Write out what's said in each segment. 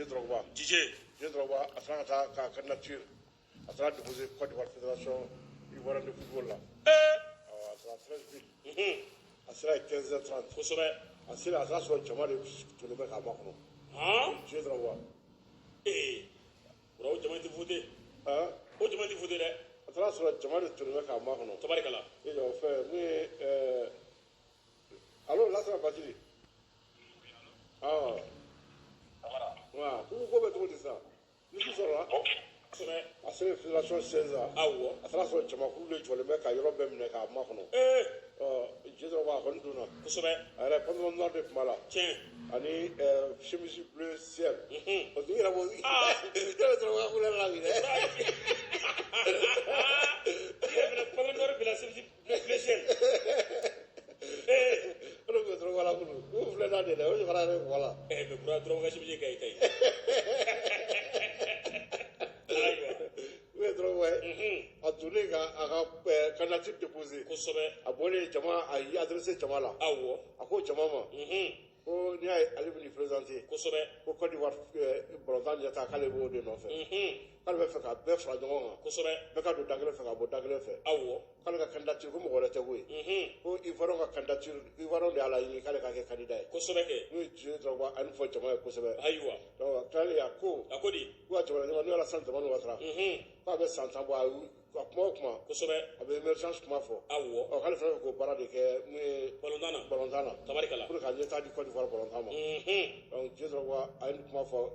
Drogba. DJ. Drogba a sera ka taa ka candidature a sera déposer Côte d'Ivoire fédération ivoirienne de football la. A sera 13 villes. A sera 15h30. Kosɛbɛ. A sera a sera sɔrɔ jama de tun bɛ k'a makɔnɔ. DJ Drogba. O jama tɛ voté. O jama tɛ voté dɛ. A sera sɔrɔ jama de tun bɛ k'a makɔnɔ. Tabarikala. O fɛ mun ye allo Lasana Basiri. Voilà. Ko bɛ cogo di sisan? Ni su sɔrɔla. A sera fédération 16 ans. Awɔ. A sera sɔrɔ jamakulu de jɔlen bɛ ka yɔrɔ bɛɛ minɛ k'a makɔnɔ. DJ Drogba a kɔni donna. Kosɛbɛ. A yɛrɛ pantalon noir de tun b'a la. Tiɲɛ. Ani chemise bleu ciel. Parce que n yɛrɛ ko DJ Drogba couleur la bi dɛ. Pantalon noir bila chemise bleu ciel. Olu bɛ Drogba la kunu. U filɛ n'a de dɛ. O ɲɔgɔnna yɛrɛ voilà. Mais Bura Drogba ka chemise ka ɲi ta ye. A donnen a ka candidature déposé. Kosɛbɛ. A bɔlen jama a y'i adressé jama la. Awɔ. A ko jama ma. Ko n'i y'a ye ale bɛ nin présenter. Kosɛbɛ. Ko Côte d'Ivoire balontan ɲɛtaa k'ale b'o de nɔfɛ. K'ale bɛ fɛ ka bɛɛ fara ɲɔgɔn kan. Kosɛbɛ. Bɛɛ ka don da kelen fɛ ka bɔ da kelen fɛ. Awɔ. K'ale ka candidature ko mɔgɔ wɛrɛ tɛ koyi. Ko Ivoirien ka candidature Ivoirien de y'a laɲini k'ale ka kɛ candidat ye. Kosɛbɛ kɛ. N'o ye DJ Drogba a nin fɔ jama ye kosɛbɛ. Ayiwa. Donc k'ale a ko. A ko di. Ko a jamana ɲɛmaa n'o Alassane Dramane Ouattara. K'a bɛ san 10 bɔ a kuma o kuma. Kosɛbɛ. A bɛ émergence kuma fɔ. Awɔ. K'ale fana bɛ k'o baara de kɛ mun ye. Balontan na. Tabarikala. Pour que ka ɲɛtaa di Côte d'Ivoire balontan ma. Donc DJ Drogba a ye nin kuma fɔ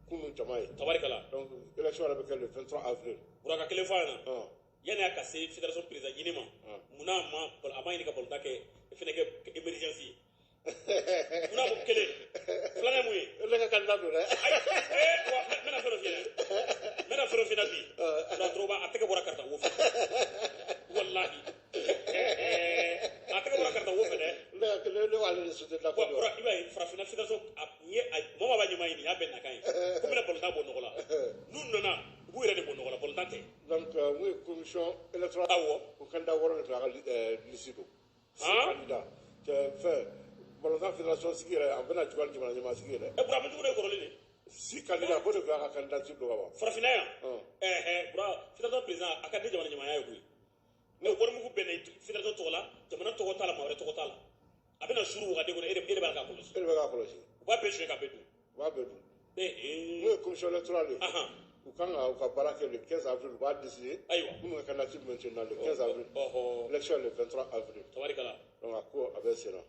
kunun jama ye. Tabarikala. Donc élection yɛrɛ bɛ kɛ le 23 avril. Buraka kelen fɔ a ɲɛna. Yani a ka se fédération président ɲini ma. Munna a ma ɲini ka balontan kɛ fɛnɛ kɛ émergence ye. Munna ko kelen. Filanan ye mun ye. Ne ka candidat don dɛ. Wa n bɛna fɛn dɔ f'i ɲɛna. N bɛna fɛn dɔ f'i ɲɛna bi. Drogba a tɛgɛ bɔra karata wo fɛ. Walahi. A tɛgɛ bɔra karata wo fɛ dɛ. Ne b'ale de soutenir la Côte d'Ivoire. I b'a ye farafinna fédération mɔgɔ b'a ɲɛmaa ɲini y'a bɛɛ nakan ye. Ko bɛna balontan bɔ nɔgɔ la. N'u nana u b'u yɛrɛ de bɔ nɔgɔ la balontan tɛ. Donc mun ye commission électorale. Awɔ. O candidat wɔɔrɔ de tun y'a ka liste don. Candidat fɛn balontan fédération sigi yɛrɛ a bɛna juguya ni jamana ɲɛmaa sigi yɛrɛ. Bura mun jugu de ye kɔrɔlen de. 6 candidats ko de tun y'a ka candidature don ka ban. Farafinna yan. Bura fédération président a ka di jamana ɲɛmaaya ye koyi. Mais warimugu bɛnna fédération tɔgɔ la jamana tɔgɔ t'a la maa wɛrɛ tɔgɔ t'a la. A bɛna suru wagaden kɔnɔ e de b'a k'a kɔlɔsi. E de bɛ k'a kɔlɔsi. U b'a bɛɛ suɲɛ ka bɛɛ dun. U b'a bɛɛ dun. N'o ye commission électorale ye. U kan ka u ka baara kɛ le 15 avril u b'a décider. Ayiwa. Minnu ka candidature maintenant le 15 avril. Élection le 23 avril. Tabarikala. Donc a ko a bɛ sen na.